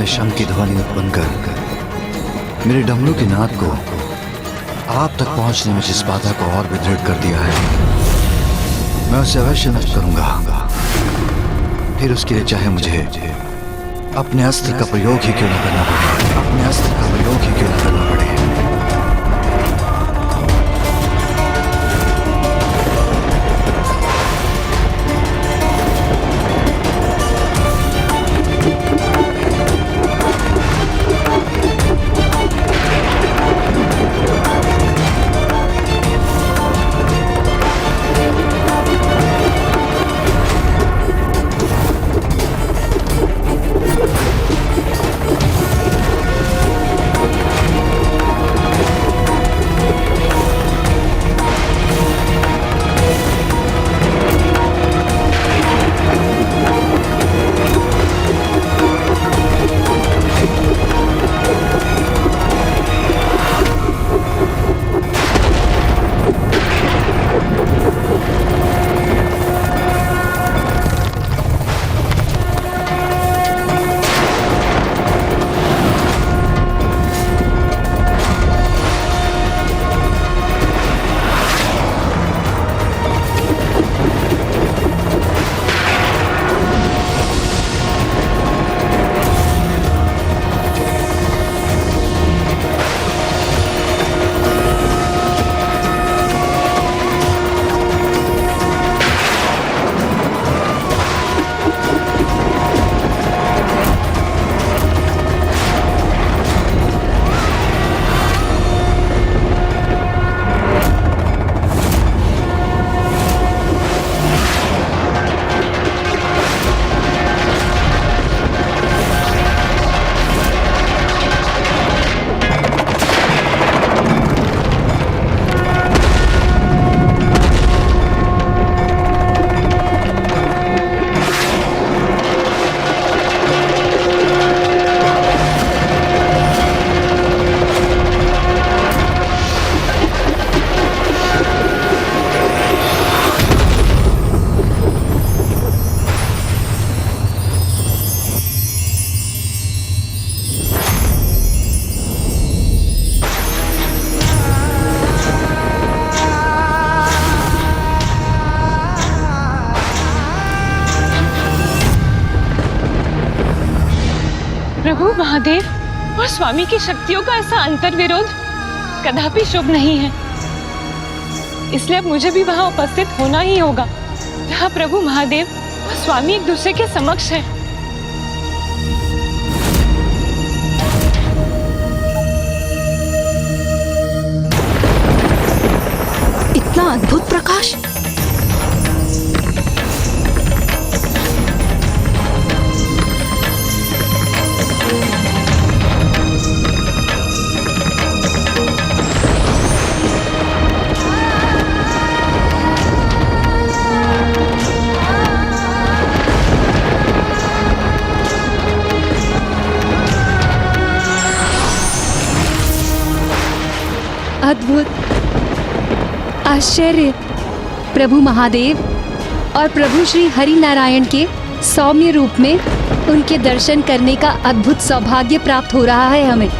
शंख की ध्वनि उत्पन्न कर मेरे डमरू के नाद को आप तक पहुंचने में जिस बाधा को और भी दृढ़ कर दिया है, मैं उसे अवश्य नष्ट करूंगा। फिर उसके लिए चाहे मुझे अपने अस्त्र का प्रयोग ही क्यों न करना पड़े, अपने अस्त्र का प्रयोग ही क्यों न करना पड़े। प्रभु महादेव और स्वामी की शक्तियों का ऐसा अंतर विरोध कदापि शुभ नहीं है, इसलिए अब मुझे भी वहां उपस्थित होना ही होगा जहां प्रभु महादेव और स्वामी एक दूसरे के समक्ष हैं। इतना अद्भुत प्रकाश! अद्भुत, आश्चर्य! प्रभु महादेव और प्रभु श्री हरि नारायण के सौम्य रूप में उनके दर्शन करने का अद्भुत सौभाग्य प्राप्त हो रहा है हमें।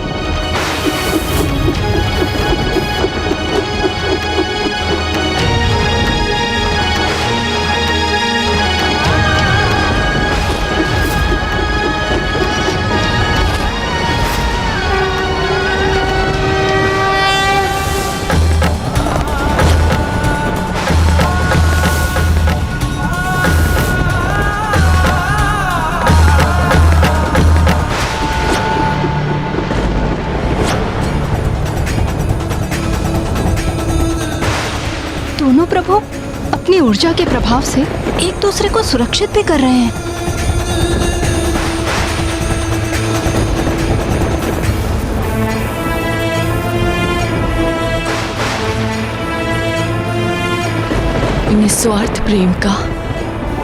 दोनों प्रभु अपनी ऊर्जा के प्रभाव से एक दूसरे को सुरक्षित भी कर रहे हैं। निस्वार्थ प्रेम का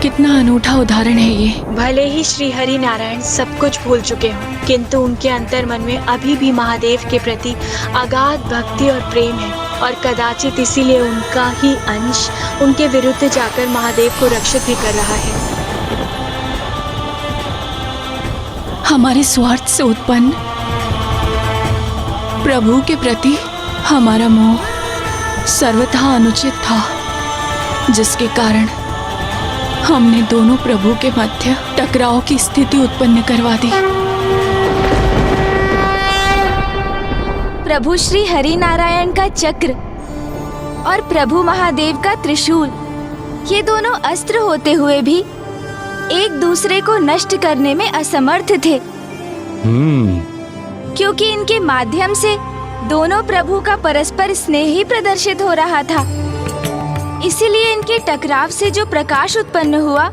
कितना अनूठा उदाहरण है ये। भले ही श्री हरि नारायण सब कुछ भूल चुके हों, किंतु उनके अंतर मन में अभी भी महादेव के प्रति अगाध भक्ति और प्रेम है, और कदाचित इसीलिए उनका ही अंश उनके विरुद्ध जाकर महादेव को रक्षित भी कर रहा है। हमारे स्वार्थ से उत्पन्न प्रभु के प्रति हमारा मोह सर्वथा अनुचित था, जिसके कारण हमने दोनों प्रभु के मध्य टकराव की स्थिति उत्पन्न करवा दी। प्रभु श्री हरि नारायण का चक्र और प्रभु महादेव का त्रिशूल, ये दोनों अस्त्र होते हुए भी एक दूसरे को नष्ट करने में असमर्थ थे, क्योंकि इनके माध्यम से दोनों प्रभु का परस्पर स्नेह ही प्रदर्शित हो रहा था। इसीलिए इनके टकराव से जो प्रकाश उत्पन्न हुआ,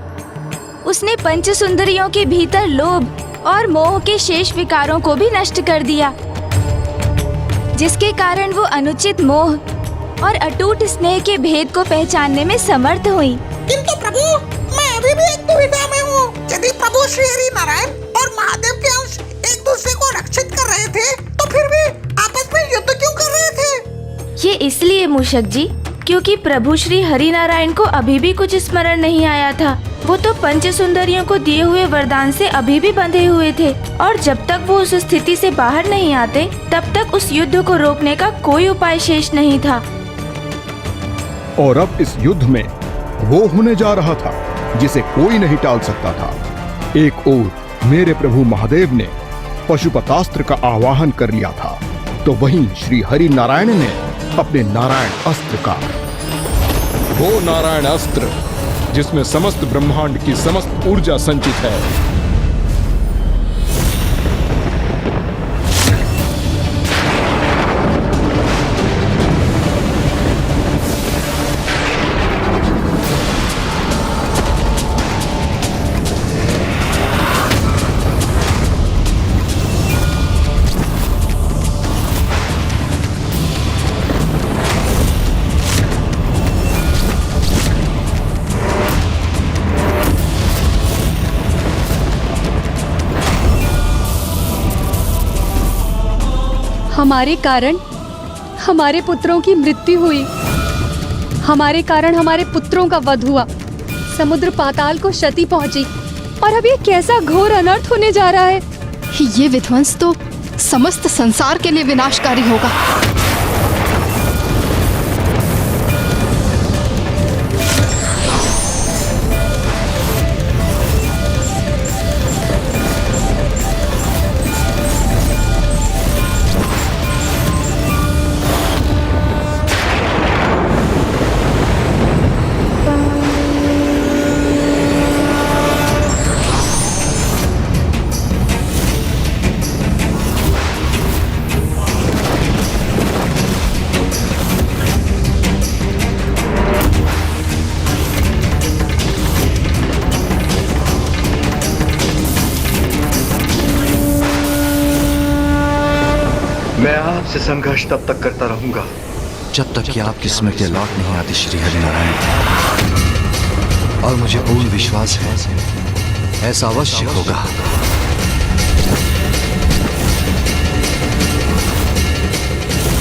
उसने पंच सुंदरियों के भीतर लोभ और मोह के शेष विकारों को भी नष्ट कर दिया, जिसके कारण वो अनुचित मोह और अटूट स्नेह के भेद को पहचानने में समर्थ हुई। किंतु प्रभु, मैं अभी भी एक दुविधा में हूँ। यदि प्रभु श्री हरि नारायण और महादेव के अंश एक दूसरे को रक्षित कर रहे थे, तो फिर भी आपस में युद्ध क्यों कर रहे थे? ये इसलिए मूषक जी, क्योंकि प्रभु श्री हरि नारायण को अभी भी कुछ स्मरण नहीं आया था। वो तो पंच सुंदरियों को दिए हुए वरदान से अभी भी बंधे हुए थे, और जब तक वो उस स्थिति से बाहर नहीं आते, तब तक उस युद्ध को रोकने का कोई उपाय शेष नहीं था। और अब इस युद्ध में वो होने जा रहा था जिसे कोई नहीं टाल सकता था। एक ओर मेरे प्रभु महादेव ने पशुपतास्त्र का आवाहन कर लिया था, तो वहीं श्री हरि नारायण ने अपने नारायण अस्त्र का, वो नारायण अस्त्र जिसमें समस्त ब्रह्मांड की समस्त ऊर्जा संचित है, हमारे कारण हमारे पुत्रों की मृत्यु हुई, हमारे कारण हमारे पुत्रों का वध हुआ, समुद्र पाताल को क्षति पहुंची, और अब ये कैसा घोर अनर्थ होने जा रहा है। ये विध्वंस तो समस्त संसार के लिए विनाशकारी होगा। मैं आपसे संघर्ष तब तक करता रहूंगा जब तक कि आपकी स्मृति लौट नहीं आती श्री हरि नारायण। और मुझे पूर्ण विश्वास है ऐसा अवश्य होगा।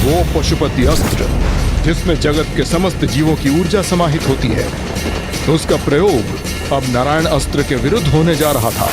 वो पशुपति अस्त्र जिसमें जगत के समस्त जीवों की ऊर्जा समाहित होती है, उसका प्रयोग अब नारायण अस्त्र के विरुद्ध होने जा रहा था।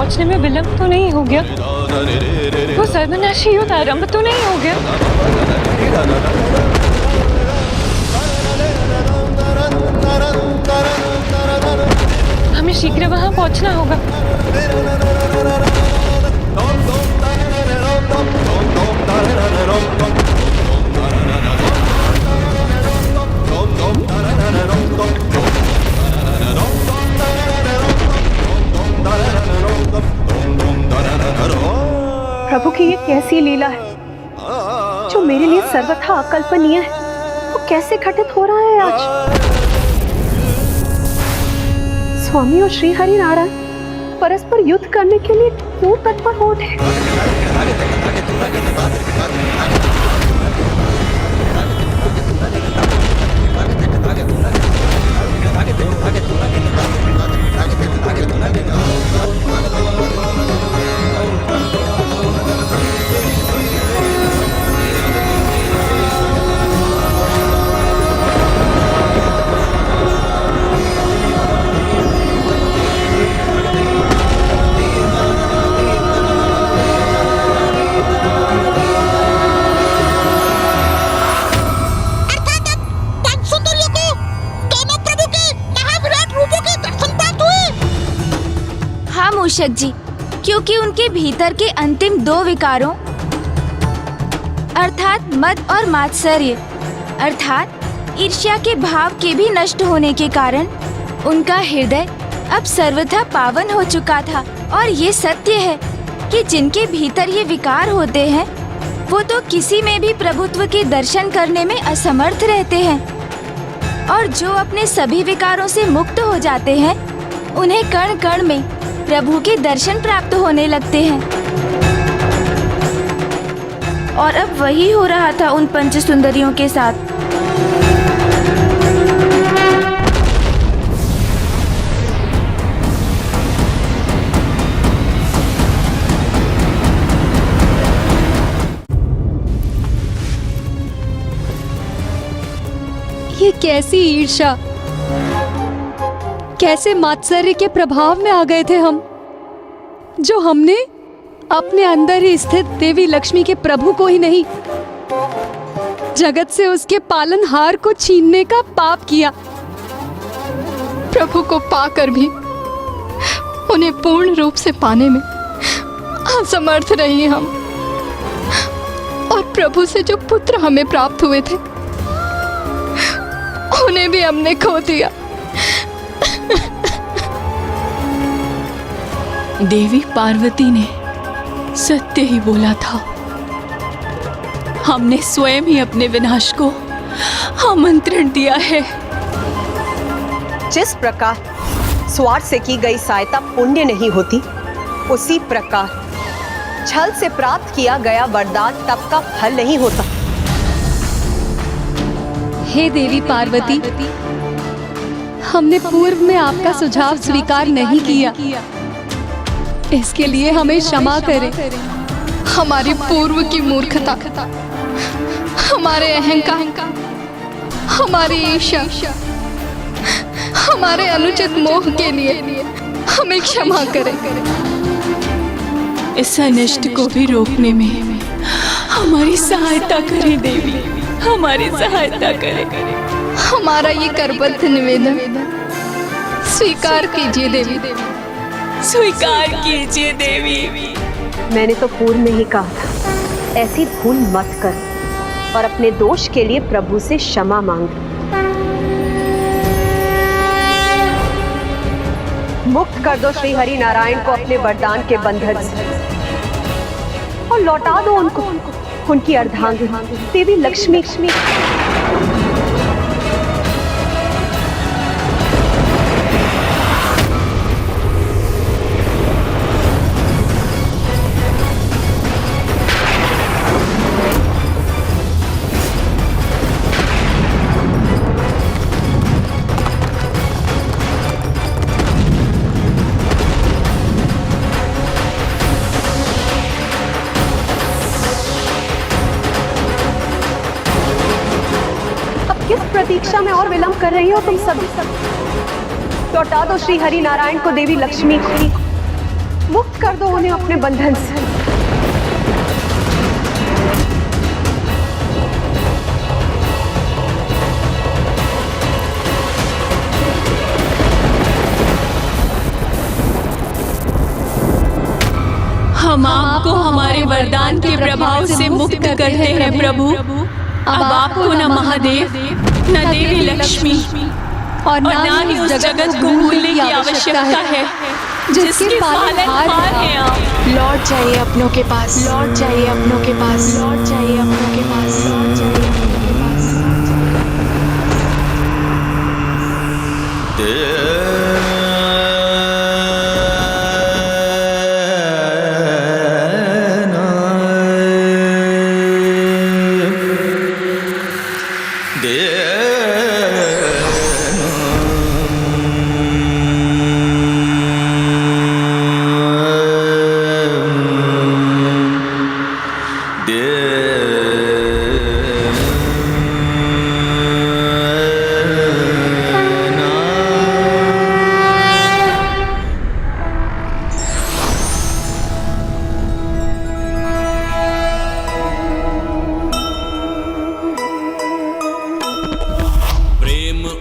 पहुंचने में विलंब तो नहीं हो गया? वो सर्वनाशी युद्ध आरंभ तो नहीं हो गया? हमें शीघ्र वहां पहुंचना होगा। प्रभु की ये कैसी लीला है जो मेरे लिए सर्वथा अकल्पनीय है, वो कैसे घटित हो रहा है आज। स्वामी और श्री हरि नारायण परस्पर युद्ध करने के लिए क्यों तत्पर हो उठे? मूषक जी, क्योंकि उनके भीतर के अंतिम दो विकारों अर्थात मद और मात्सर्य अर्थात ईर्ष्या के भाव के भी नष्ट होने के कारण उनका हृदय अब सर्वथा पावन हो चुका था। और ये सत्य है कि जिनके भीतर ये विकार होते हैं वो तो किसी में भी प्रभुत्व के दर्शन करने में असमर्थ रहते हैं, और जो अपने सभी विकारों से मुक्त हो जाते हैं उन्हें कण कण में प्रभु के दर्शन प्राप्त होने लगते हैं। और अब वही हो रहा था उन पंच सुंदरियों के साथ। ये कैसी ईर्ष्या, कैसे मात्सर्य के प्रभाव में आ गए थे हम, जो हमने अपने अंदर ही स्थित देवी लक्ष्मी के प्रभु को ही नहीं, जगत से उसके पालनहार को छीनने का पाप किया। प्रभु को पाकर भी उन्हें पूर्ण रूप से पाने में असमर्थ रहे हम, और प्रभु से जो पुत्र हमें प्राप्त हुए थे उन्हें भी हमने खो दिया। देवी पार्वती ने सत्य ही बोला था। हमने स्वयं ही अपने विनाश को आमंत्रण दिया है। जिस प्रकार स्वार्थ से की गई सहायता पुण्य नहीं होती, उसी प्रकार छल से प्राप्त किया गया वरदान तप का फल नहीं होता। हे देवी पार्वती, हमने पूर्व में आपका सुझाव स्वीकार नहीं किया, इसके लिए हमें क्षमा करें। हमारी पूर्व की मूर्खता, हमारे अहंकार, हमारी ईर्ष्या, हमारे अनुचित मोह के लिए हमें क्षमा करें। इस अनिष्ट को भी रोकने में हमारी सहायता करें देवी, हमारी सहायता करें। हमारा ये करबद्ध निवेदन स्वीकार कीजिए देवी, स्वीकार कीजिए देवी। मैंने तो पूर्व में ही कहा था, ऐसी भूल मत कर और अपने दोष के लिए प्रभु से क्षमा मांग। मुक्त कर दो श्री हरि नारायण को अपने वरदान के बंधन से, और लौटा दो उनको उनकी अर्धांगिनी देवी लक्ष्मी। प्रतीक्षा में और विलंब कर रही हो तुम सब। लौटा दो श्री हरि नारायण को देवी लक्ष्मी। मुक्त कर दो उन्हें अपने बंधन से। हम आपको हमारे वरदान के प्रभाव से मुक्त करते हैं प्रभु। अब आपको न महादेव न देवी लक्ष्मी और न ही उस जगत को भूलने की आवश्यकता है जिसके पालनहार हैं आप। लौट जाइए अपनों के पास, लौट जाइए अपनों के पास, लौट जाइए अपनों के पास, लौट जाइए अपनों के पास।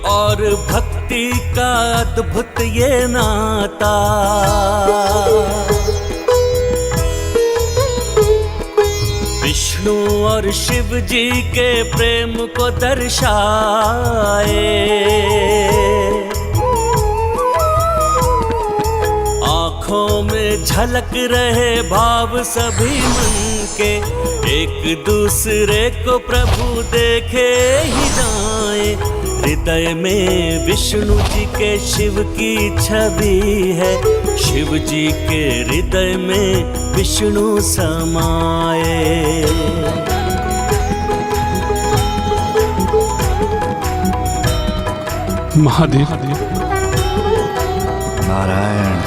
और भक्ति का अद्भुत ये नाता, विष्णु और शिव जी के प्रेम को दर्शाए। आँखों में झलक रहे भाव सभी मन के, एक दूसरे को प्रभु देखे ही जाए। हृदय में विष्णु जी के शिव की छवि है, शिव जी के हृदय में विष्णु समाए। महादेव नारायण।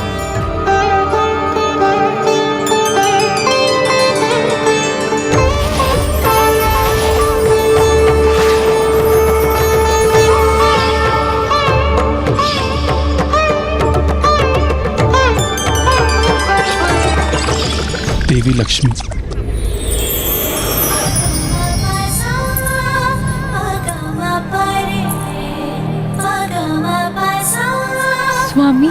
देवी लक्ष्मी, स्वामी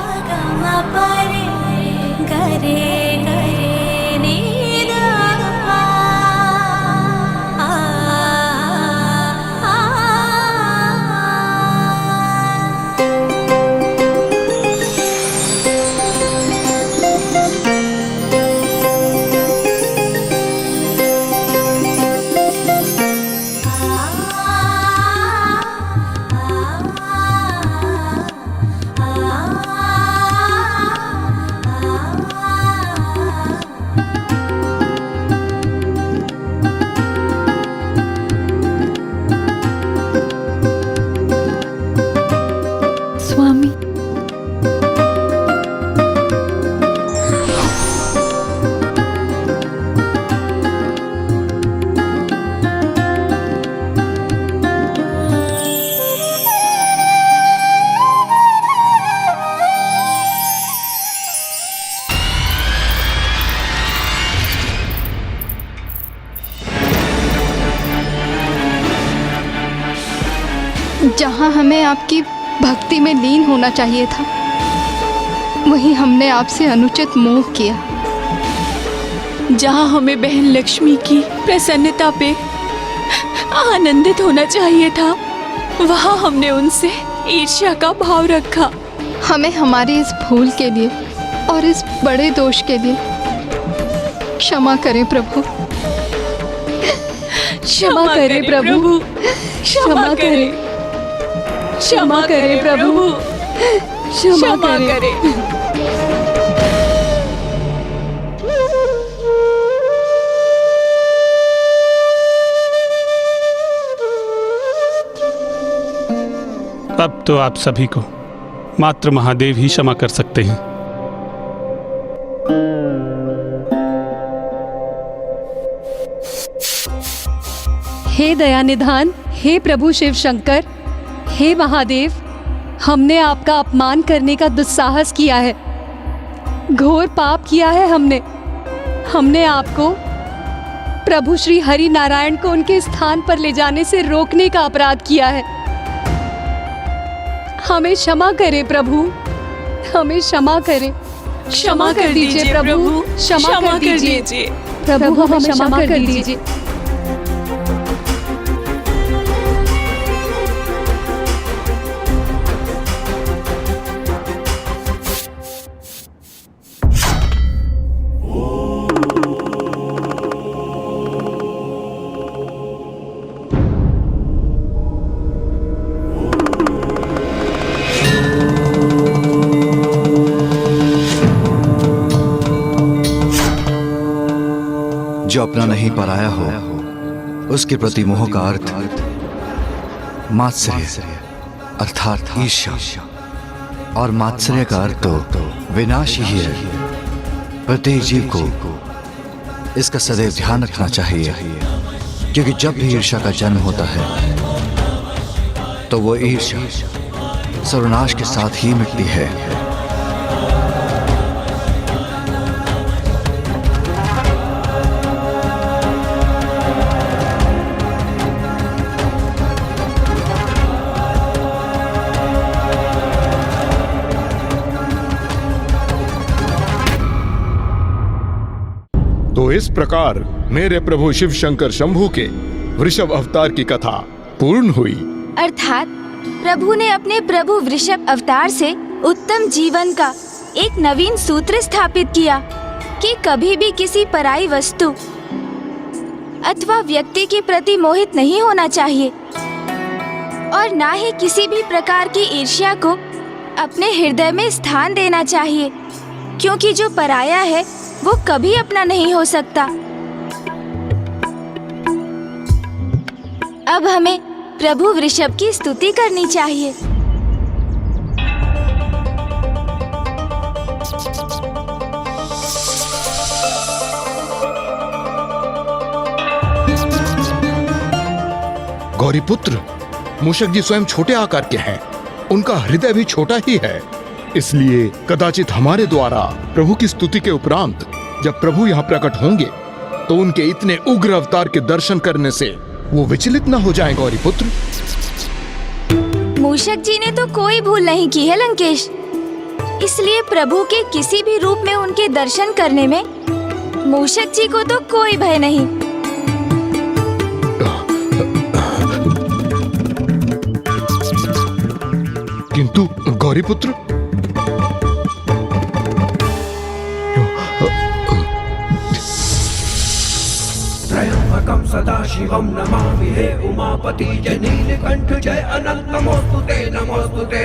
जहाँ हमें आपकी भक्ति में लीन होना चाहिए था, वहीं हमने आपसे अनुचित मोह किया। जहाँ हमें बहन लक्ष्मी की प्रसन्नता पे आनंदित होना चाहिए था, वहाँ हमने उनसे ईर्ष्या का भाव रखा। हमें हमारी इस भूल के लिए और इस बड़े दोष के लिए क्षमा करें प्रभु। क्षमा करें प्रभु, क्षमा करें, क्षमा करें प्रभु, क्षमा करें। अब तो आप सभी को मात्र महादेव ही क्षमा कर सकते हैं। हे दयानिधान, हे प्रभु शिव शंकर, हे महादेव, हमने आपका अपमान करने का दुस्साहस किया है। घोर पाप किया है हमने आपको, प्रभु श्री हरि नारायण को उनके स्थान पर ले जाने से रोकने का अपराध किया है। हमें क्षमा करें प्रभु, हमें क्षमा करें। क्षमा कर दीजिए प्रभु, क्षमा कर दीजिए प्रभु, हमें क्षमा कर दीजिए। जो अपना नहीं पराया हो उसके प्रति मोह का अर्थ मात्सर्य अर्थात ईर्ष्या, और मात्सर्य का अर्थ तो विनाश ही है। प्रत्येक जीव को इसका सदैव ध्यान रखना चाहिए, क्योंकि जब भी ईर्ष्या का जन्म होता है तो वो ईर्ष्या सर्वनाश के साथ ही मिटती है। तो इस प्रकार मेरे प्रभु शिव शंकर शंभू के वृषभ अवतार की कथा पूर्ण हुई। अर्थात प्रभु ने अपने प्रभु वृषभ अवतार से उत्तम जीवन का एक नवीन सूत्र स्थापित किया कि कभी भी किसी पराई वस्तु अथवा व्यक्ति के प्रति मोहित नहीं होना चाहिए, और ना ही किसी भी प्रकार की ईर्ष्या को अपने हृदय में स्थान देना चाहिए, क्योंकि जो पराया है वो कभी अपना नहीं हो सकता। अब हमें प्रभु वृषभ की स्तुति करनी चाहिए। गौरीपुत्र, मूषक जी स्वयं छोटे आकार के हैं, उनका हृदय भी छोटा ही है, इसलिए कदाचित हमारे द्वारा प्रभु की स्तुति के उपरांत जब प्रभु यहाँ प्रकट होंगे तो उनके इतने उग्र अवतार के दर्शन करने से वो विचलित न हो जाएं। गौरीपुत्र, मूषक जी ने तो कोई भूल नहीं की है लंकेश, इसलिए प्रभु के किसी भी रूप में उनके दर्शन करने में मूषक जी को तो कोई भय नहीं। किंतु गौरीपुत्र, त्र्यंबकं सदाशिवं नमामि हे उमापति जय नीलकंठ जय अनंत नमोस्तुते नमोस्तुते।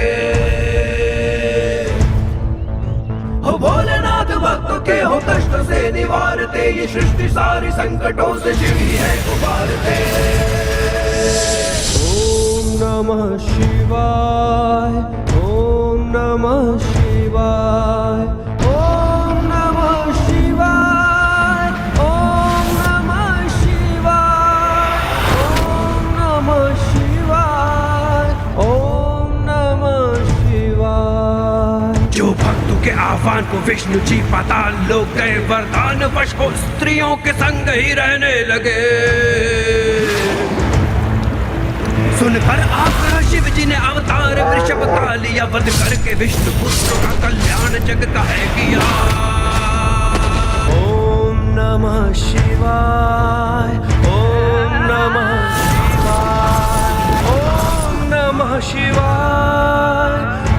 हो भोलेनाथ भक्त के हो कष्ट से निवारते, ये सृष्टि सारी संकटों से शिव ही है उबारते। ओम नमः शिवाय, ओम नमः शिवाय, ओम नमः शिवाय, ओम नमः शिवाय, ओम नमः शिवाय, ओम नमः शिवाय। जो भक्तों के आह्वान को विष्णु जी पाताल लोक गए, वरदान वश हो स्त्रियों के संग ही रहने लगे। सुनकर आकर शिव जी ने अवतार वृषभ का लिया, वध करके विष्णु पुत्र का कल्याण जग का है किया। ओम नमः शिवाय, ओम नमः शिवाय, ओम नमः शिवाय,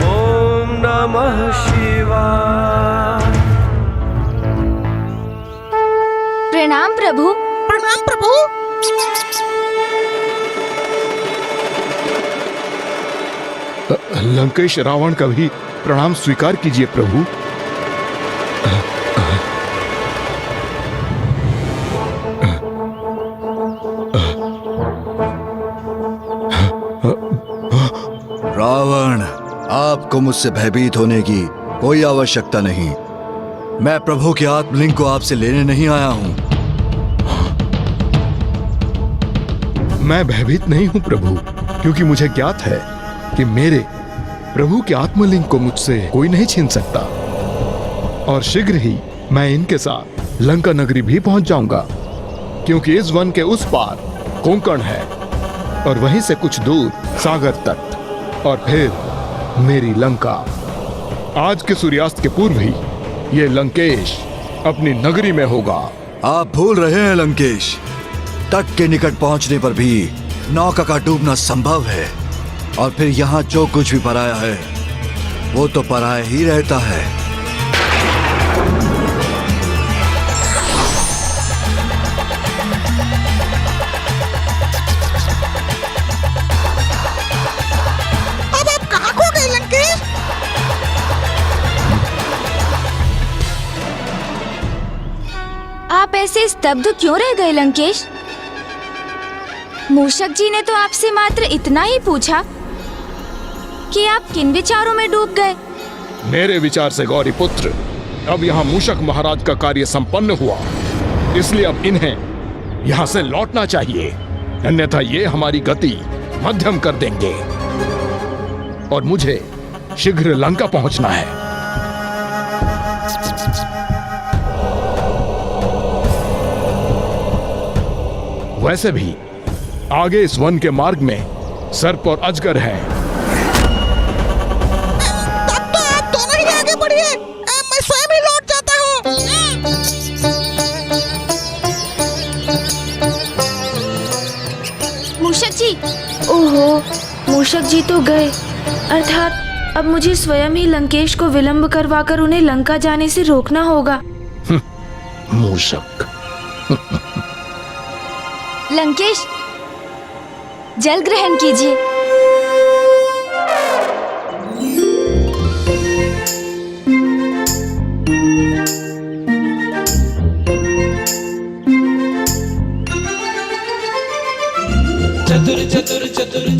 ओम नमः शिवाय। प्रणाम प्रभु। प्रणाम प्रभु। लंकेश रावण का भी प्रणाम स्वीकार कीजिए प्रभु। रावण, आपको मुझसे भयभीत होने की कोई आवश्यकता नहीं। मैं प्रभु के आत्मलिंग को आपसे लेने नहीं आया हूं। मैं भयभीत नहीं हूं प्रभु, क्योंकि मुझे ज्ञात है कि मेरे प्रभु के आत्मलिंग को मुझसे कोई नहीं छीन सकता। और शीघ्र ही मैं इनके साथ लंका नगरी भी पहुंच जाऊंगा, क्योंकि इस वन के उस पार कोंकण है और वहीं से कुछ दूर सागर तट और फिर मेरी लंका। आज के सूर्यास्त के पूर्व ही ये लंकेश अपनी नगरी में होगा। आप भूल रहे हैं लंकेश, तट के निकट पहुंचने पर भी नौका का डूबना संभव है, और फिर यहाँ जो कुछ भी पराया है वो तो पराया ही रहता है। अब आप कहाँ खो गए लंकेश? आप ऐसे स्तब्ध क्यों रह गए लंकेश? मूषक जी ने तो आपसे मात्र इतना ही पूछा कि आप किन विचारों में डूब गए। मेरे विचार से गौरी पुत्र, अब यहाँ मूषक महाराज का कार्य संपन्न हुआ, इसलिए अब इन्हें यहाँ से लौटना चाहिए, अन्यथा ये हमारी गति मध्यम कर देंगे और मुझे शीघ्र लंका पहुंचना है। वैसे भी आगे इस वन के मार्ग में सर्प और अजगर हैं। तब तो आप दोनों ही आगे बढ़िए, मैं स्वयं ही लौट जाता हूँ। मूषक जी, ओहो, मूषक जी तो गए, अर्थात अब मुझे स्वयं ही लंकेश को विलंब करवाकर उन्हें लंका जाने से रोकना होगा। मूषक। लंकेश, जल ग्रहण कीजिए।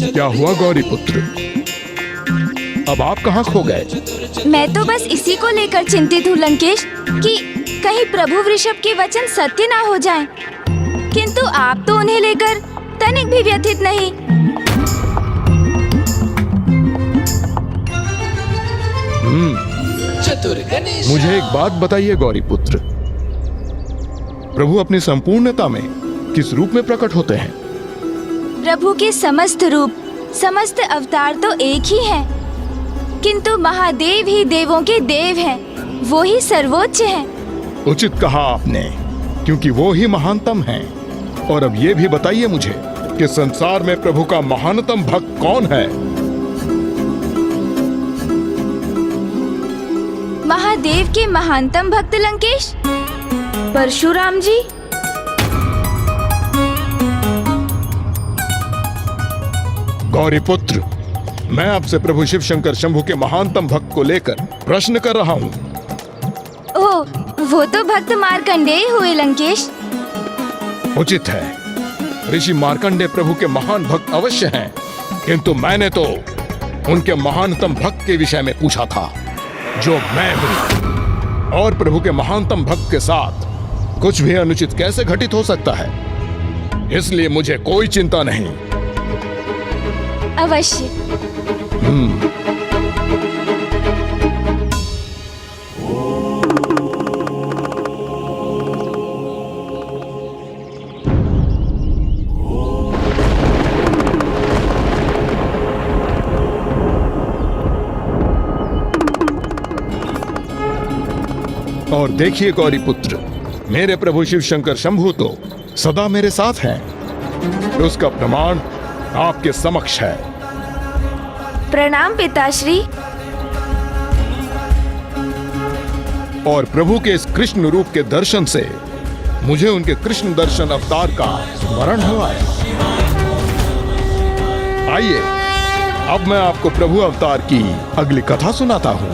क्या हुआ गौरी पुत्र, अब आप कहाँ खो गए? मैं तो बस इसी को लेकर चिंतित हूँ लंकेश, कि कहीं प्रभु वृषभ के वचन सत्य ना हो जाएं। किंतु आप तो उन्हें लेकर तनिक भी व्यथित नहीं। मुझे एक बात बताइए गौरी पुत्र, प्रभु अपनी संपूर्णता में किस रूप में प्रकट होते हैं? प्रभु के समस्त रूप, समस्त अवतार तो एक ही हैं, किंतु महादेव ही देवों के देव हैं, वो ही सर्वोच्च हैं। उचित कहा आपने, क्योंकि वो ही महानतम हैं। और अब ये भी बताइए मुझे कि संसार में प्रभु का महानतम भक्त कौन है? महादेव के महानतम भक्त लंकेश, परशुराम जी। गौरी पुत्र, मैं आपसे प्रभु शिव शंकर शंभु के महानतम भक्त को लेकर प्रश्न कर रहा हूँ। ओह, वो तो भक्त मार्कंडेय हुए लंकेश। उचित है, ऋषि मार्कंडेय प्रभु के महान भक्त अवश्य हैं, किंतु मैंने तो उनके महानतम भक्त के विषय में पूछा था, जो मैं हूँ। और प्रभु के महानतम भक्त के साथ कुछ भी अनुचित कैसे घटित हो सकता है? इसलिए मुझे कोई चिंता नहीं। अवश्य। और देखिए गौरी पुत्र, मेरे प्रभु शिव शंकर शंभु तो सदा मेरे साथ हैं। उसका प्रमाण आपके समक्ष है। प्रणाम पिताश्री। और प्रभु के इस कृष्ण रूप के दर्शन से मुझे उनके कृष्ण दर्शन अवतार का स्मरण हुआ है। आइए, अब मैं आपको प्रभु अवतार की अगली कथा सुनाता हूँ।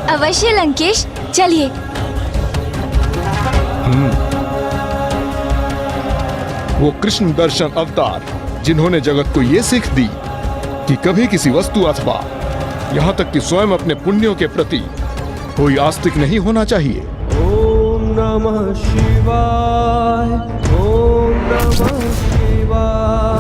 अवश्य लंकेश, चलिए। वो कृष्ण दर्शन अवतार जिन्होंने जगत को ये सीख दी कि कभी किसी वस्तु अथवा यहाँ तक कि स्वयं अपने पुण्यों के प्रति कोई आस्तिक नहीं होना चाहिए। ओम नमः शिवाय, ओम नमः शिवाय।